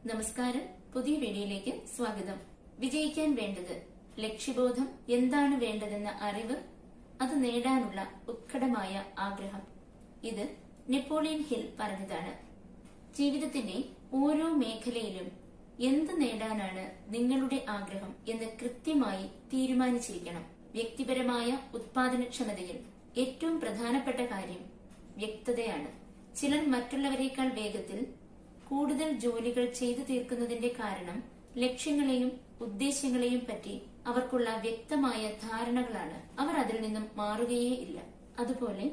നമസ്കാരം. പുതിയ വീഡിയോയിലേക്ക് സ്വാഗതം. വിജയിക്കാൻ വേണ്ടത് ലക്ഷ്യബോധം, എന്താണ് വേണ്ടതെന്ന അറിവ്, അത് നേടാനുള്ള ഉത്കടമായ ആഗ്രഹം. ഇത് നെപ്പോളിയൻ ഹിൽ പറഞ്ഞതാണ്. ജീവിതത്തിന്റെ ഓരോ മേഖലയിലും എന്ത് നേടാനാണ് നിങ്ങളുടെ ആഗ്രഹം എന്ന് കൃത്യമായി തീരുമാനിച്ചിരിക്കണം. വ്യക്തിപരമായ ഉത്പാദനക്ഷമതയിൽ ഏറ്റവും പ്രധാനപ്പെട്ട കാര്യം വ്യക്തതയാണ്. ചിലർ മറ്റുള്ളവരെക്കാൾ വേഗത്തിൽ കൂടുതൽ ജോലികൾ ചെയ്തു തീർക്കുന്നതിന്റെ കാരണം ലക്ഷ്യങ്ങളെയും ഉദ്ദേശ്യങ്ങളെയും പറ്റി അവർക്കുള്ള വ്യക്തമായ ധാരണകളാണ്. അവർ അതിൽ നിന്നും മാറുകയേ ഇല്ല. അതുപോലെ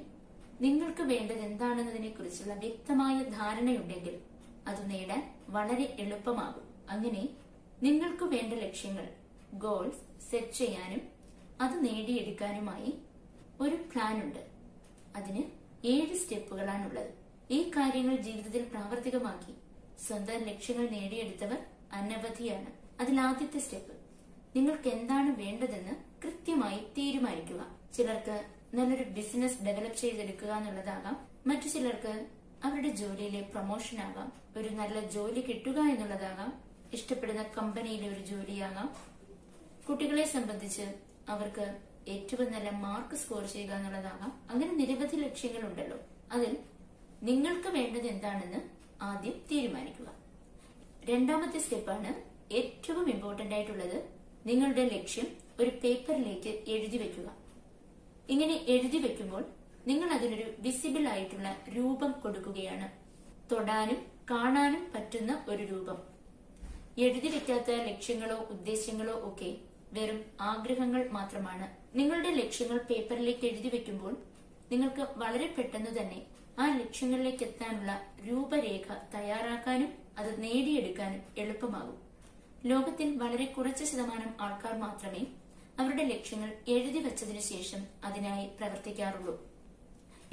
നിങ്ങൾക്ക് വേണ്ടത് എന്താണെന്നതിനെ കുറിച്ചുള്ള വ്യക്തമായ ധാരണയുണ്ടെങ്കിൽ അത് നേടാൻ വളരെ എളുപ്പമാകും. അങ്ങനെ നിങ്ങൾക്ക് വേണ്ട ലക്ഷ്യങ്ങൾ, ഗോൾസ് സെറ്റ് ചെയ്യാനും അത് നേടിയെടുക്കാനുമായി ഒരു പ്ലാൻ ഉണ്ട്. അതിന് 7 സ്റ്റെപ്പുകളാണുള്ളത്. ഈ കാര്യങ്ങൾ ജീവിതത്തിൽ പ്രാവർത്തികമാക്കി സ്വന്തം ലക്ഷ്യങ്ങൾ നേടിയെടുത്തവർ അനവധിയാണ്. അതിൽ ആദ്യത്തെ സ്റ്റെപ്പ്, നിങ്ങൾക്ക് എന്താണ് വേണ്ടതെന്ന് കൃത്യമായി തീരുമാനിക്കുക. ചിലർക്ക് നല്ലൊരു ബിസിനസ് ഡെവലപ്പ് ചെയ്തെടുക്കുക എന്നുള്ളതാകാം. മറ്റു ചിലർക്ക് അവരുടെ ജോലിയിലെ പ്രൊമോഷൻ ആകാം, ഒരു നല്ല ജോലി കിട്ടുക എന്നുള്ളതാകാം, ഇഷ്ടപ്പെടുന്ന കമ്പനിയിലെ ഒരു ജോലിയാകാം. കുട്ടികളെ സംബന്ധിച്ച് അവർക്ക് ഏറ്റവും നല്ല മാർക്ക് സ്കോർ ചെയ്യുക എന്നുള്ളതാകാം. അങ്ങനെ നിരവധി ലക്ഷ്യങ്ങളുണ്ടല്ലോ. അതിൽ നിങ്ങൾക്ക് വേണ്ടത് എന്താണെന്ന് ആദ്യം തീരുമാനിക്കുക. രണ്ടാമത്തെ സ്റ്റെപ്പാണ് ഏറ്റവും ഇമ്പോർട്ടന്റ് ആയിട്ടുള്ളത്. നിങ്ങളുടെ ലക്ഷ്യം ഒരു പേപ്പറിലേക്ക് എഴുതി വെക്കുക. ഇങ്ങനെ എഴുതി വെക്കുമ്പോൾ നിങ്ങൾ അതിനൊരു വിസിബിൾ ആയിട്ടുള്ള രൂപം കൊടുക്കുകയാണ്. തൊടാനും കാണാനും പറ്റുന്ന ഒരു രൂപം. എഴുതി വെക്കാത്ത ലക്ഷ്യങ്ങളോ ഉദ്ദേശ്യങ്ങളോ ഒക്കെ വെറും ആഗ്രഹങ്ങൾ മാത്രമാണ്. നിങ്ങളുടെ ലക്ഷ്യങ്ങൾ പേപ്പറിലേക്ക് എഴുതി വെക്കുമ്പോൾ നിങ്ങൾക്ക് വളരെ പെട്ടെന്ന് തന്നെ ആ ലക്ഷ്യങ്ങളിലേക്ക് എത്താനുള്ള രൂപരേഖ തയ്യാറാക്കാനും അത് നേടിയെടുക്കാനും എളുപ്പമാകും. ലോകത്തിൽ വളരെ കുറച്ച് ശതമാനം ആൾക്കാർ മാത്രമേ അവരുടെ ലക്ഷ്യങ്ങൾ എഴുതി വെച്ചതിനു ശേഷം അതിനായി പ്രവർത്തിക്കാറുള്ളൂ.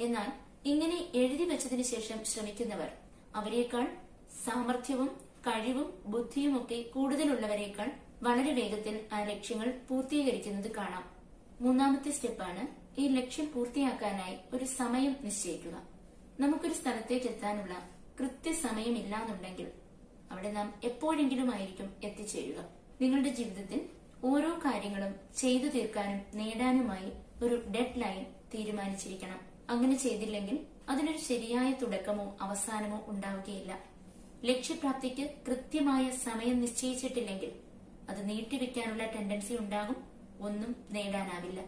എന്നാൽ ഇങ്ങനെ എഴുതി വെച്ചതിനു ശേഷം ശ്രമിക്കുന്നവർ അവരെക്കാൾ സാമർഥ്യവും കഴിവും ബുദ്ധിയും ഒക്കെ കൂടുതലുള്ളവരെക്കാൾ വളരെ വേഗത്തിൽ ആ ലക്ഷ്യങ്ങൾ പൂർത്തീകരിക്കുന്നത് കാണാം. മൂന്നാമത്തെ സ്റ്റെപ്പാണ് ഈ ലക്ഷ്യം പൂർത്തിയാക്കാനായി ഒരു സമയം നിശ്ചയിക്കുക. നമുക്കൊരു സ്ഥലത്തേക്ക് എത്താനുള്ള കൃത്യസമയം ഇല്ലാന്നുണ്ടെങ്കിൽ അവിടെ നാം എപ്പോഴെങ്കിലും ആയിരിക്കും എത്തിച്ചേരുക. നിങ്ങളുടെ ജീവിതത്തിൽ ഓരോ കാര്യങ്ങളും ചെയ്തു തീർക്കാനും നേടാനുമായി ഒരു ഡെഡ് ലൈൻ തീരുമാനിച്ചിരിക്കണം. അങ്ങനെ ചെയ്തില്ലെങ്കിൽ അതിനൊരു ശരിയായ തുടക്കമോ അവസാനമോ ഉണ്ടാവുകയില്ല. ലക്ഷ്യപ്രാപ്തിക്ക് കൃത്യമായ സമയം നിശ്ചയിച്ചിട്ടില്ലെങ്കിൽ അത് നീട്ടിവെക്കാനുള്ള ടെൻഡൻസി ഉണ്ടാകും. ഒന്നും നേടാനാവില്ല.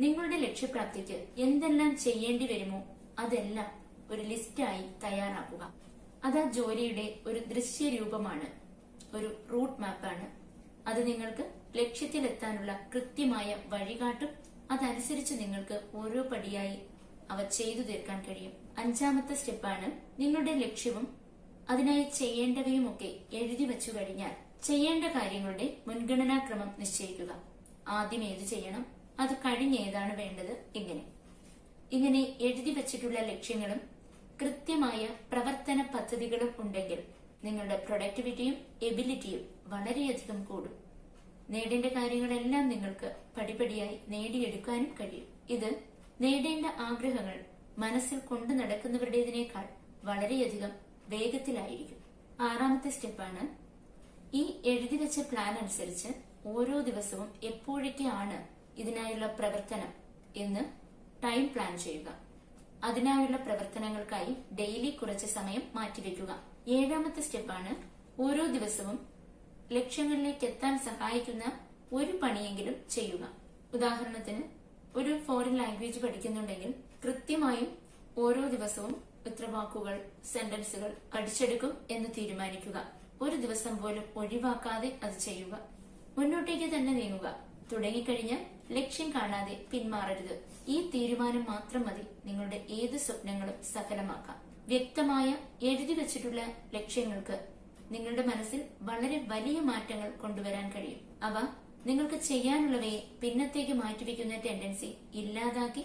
നിങ്ങളുടെ ലക്ഷ്യപ്രാപ്തിക്ക് എന്തെല്ലാം ചെയ്യേണ്ടി വരുമോ അതെല്ലാം ഒരു ലിസ്റ്റായി തയ്യാറാക്കുക. അത് ആ ജോലിയുടെ ഒരു ദൃശ്യരൂപമാണ്, ഒരു റൂട്ട് മാപ്പാണ്. അത് നിങ്ങൾക്ക് ലക്ഷ്യത്തിലെത്താനുള്ള കൃത്യമായ വഴികാട്ടും. അതനുസരിച്ച് നിങ്ങൾക്ക് ഓരോ പടിയായി അവ ചെയ്തു തീർക്കാൻ കഴിയും. അഞ്ചാമത്തെ സ്റ്റെപ്പാണ് നിങ്ങളുടെ ലക്ഷ്യവും അതിനായി ചെയ്യേണ്ടവയുമൊക്കെ എഴുതി വെച്ചു കഴിഞ്ഞാൽ ചെയ്യേണ്ട കാര്യങ്ങളുടെ മുൻഗണനാക്രമം നിശ്ചയിക്കുക. ആദ്യം ഏത് ചെയ്യണം, അത് കഴിഞ്ഞ് ഏതാണ് വേണ്ടത്, ഇങ്ങനെ എഴുതി വച്ചിട്ടുള്ള ലക്ഷ്യങ്ങളും കൃത്യമായ പ്രവർത്തന പദ്ധതികളും ഉണ്ടെങ്കിൽ നിങ്ങളുടെ പ്രൊഡക്ടിവിറ്റിയും എബിലിറ്റിയും വളരെയധികം കൂടും. നേടേണ്ട കാര്യങ്ങളെല്ലാം നിങ്ങൾക്ക് പടിപടിയായി നേടിയെടുക്കാനും കഴിയും. ഇത് നേടേണ്ട ആഗ്രഹങ്ങൾ മനസ്സിൽ കൊണ്ടു നടക്കുന്നവരുടേതിനേക്കാൾ വളരെയധികം വേഗത്തിലായിരിക്കും. ആറാമത്തെ സ്റ്റെപ്പാണ് ഈ എഴുതി വെച്ച പ്ലാൻ അനുസരിച്ച് ഓരോ ദിവസവും എപ്പോഴൊക്കെയാണ് ഇതിനായുള്ള പ്രവർത്തനം എന്ന് ടൈം പ്ലാൻ ചെയ്യുക. അതിനായുള്ള പ്രവർത്തനങ്ങൾക്കായി ഡെയിലി കുറച്ച് സമയം മാറ്റിവെക്കുക. ഏഴാമത്തെ സ്റ്റെപ്പാണ് ഓരോ ദിവസവും ലക്ഷ്യങ്ങളിലേക്ക് എത്താൻ സഹായിക്കുന്ന ഒരു പണിയെങ്കിലും ചെയ്യുക. ഉദാഹരണത്തിന് ഒരു ഫോറിൻ ലാംഗ്വേജ് പഠിക്കുന്നുണ്ടെങ്കിൽ കൃത്യമായും ഓരോ ദിവസവും എത്ര വാക്കുകൾ, സെന്റൻസുകൾ പഠിച്ചെടുക്കും എന്ന് തീരുമാനിക്കുക. ഒരു ദിവസം പോലും ഒഴിവാക്കാതെ അത് ചെയ്യുക. മുന്നോട്ടേക്ക് തന്നെ നീങ്ങുക. തുടങ്ങിക്കഴിഞ്ഞാൽ ലക്ഷ്യം കാണാതെ പിന്മാറരുത്. ഈ തീരുമാനം മാത്രം മതി നിങ്ങളുടെ ഏത് സ്വപ്നങ്ങളും സഫലമാക്കാം. വ്യക്തമായ എഴുതി വെച്ചിട്ടുള്ള ലക്ഷ്യങ്ങൾക്ക് നിങ്ങളുടെ മനസ്സിൽ വളരെ വലിയ മാറ്റങ്ങൾ കൊണ്ടുവരാൻ കഴിയും. അവ നിങ്ങൾക്ക് ചെയ്യാനുള്ളവയെ പിന്നത്തേക്ക് മാറ്റിവെക്കുന്ന ടെൻഡൻസി ഇല്ലാതാക്കി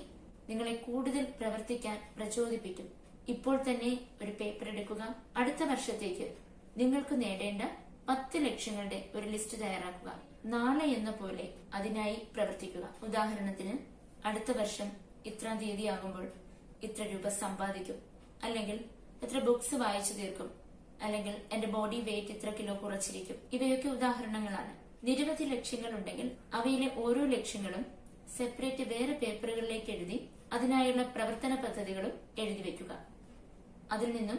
നിങ്ങളെ കൂടുതൽ പ്രവർത്തിക്കാൻ പ്രചോദിപ്പിക്കും. ഇപ്പോൾ തന്നെ ഒരു പേപ്പർ എടുക്കുക. അടുത്ത വർഷത്തേക്ക് നിങ്ങൾക്ക് നേടേണ്ട 10 ലക്ഷ്യങ്ങളുടെ ഒരു ലിസ്റ്റ് തയ്യാറാക്കുക. നാളെ എന്ന പോലെ അതിനായി പ്രവർത്തിക്കുക. ഉദാഹരണത്തിന് അടുത്ത വർഷം ഇത്രാം തീയതി ആകുമ്പോൾ ഇത്ര രൂപ സമ്പാദിക്കും, അല്ലെങ്കിൽ എത്ര ബുക്സ് വായിച്ചു തീർക്കും, അല്ലെങ്കിൽ എന്റെ ബോഡി വെയിറ്റ് ഇത്ര കിലോ കുറച്ചിരിക്കും. ഇവയൊക്കെ ഉദാഹരണങ്ങളാണ്. നിരവധി ലക്ഷ്യങ്ങൾ ഉണ്ടെങ്കിൽ അവയിലെ ഓരോ ലക്ഷ്യങ്ങളും സെപ്പറേറ്റ് വേറെ പേപ്പറുകളിലേക്ക് എഴുതി അതിനായുള്ള പ്രവർത്തന പദ്ധതികളും എഴുതി വെക്കുക. അതിൽ നിന്നും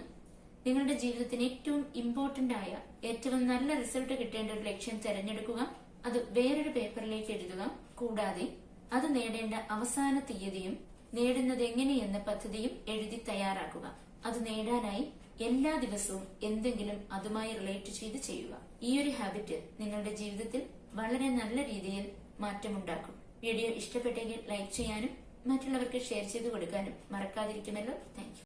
നിങ്ങളുടെ ജീവിതത്തിന് ഏറ്റവും ഇമ്പോർട്ടന്റ് ആയ ഏറ്റവും നല്ല റിസൾട്ട് കിട്ടേണ്ട ഒരു ലക്ഷ്യം തിരഞ്ഞെടുക്കുക. അത് വേറൊരു പേപ്പറിലേക്ക് എഴുതുക. കൂടാതെ അത് നേടേണ്ട അവസാന തീയതിയും നേടുന്നത് എങ്ങനെയെന്ന പദ്ധതിയും എഴുതി തയ്യാറാക്കുക. അത് നേടാനായി എല്ലാ ദിവസവും എന്തെങ്കിലും അതുമായി റിലേറ്റ് ചെയ്ത് ചെയ്യുക. ഈ ഒരു ഹാബിറ്റ് നിങ്ങളുടെ ജീവിതത്തിൽ വളരെ നല്ല രീതിയിൽ മാറ്റമുണ്ടാക്കും. വീഡിയോ ഇഷ്ടപ്പെട്ടെങ്കിൽ ലൈക്ക് ചെയ്യാനും മറ്റുള്ളവർക്ക് ഷെയർ ചെയ്ത് കൊടുക്കാനും മറക്കാതിരിക്കുമല്ലോ. Thank you.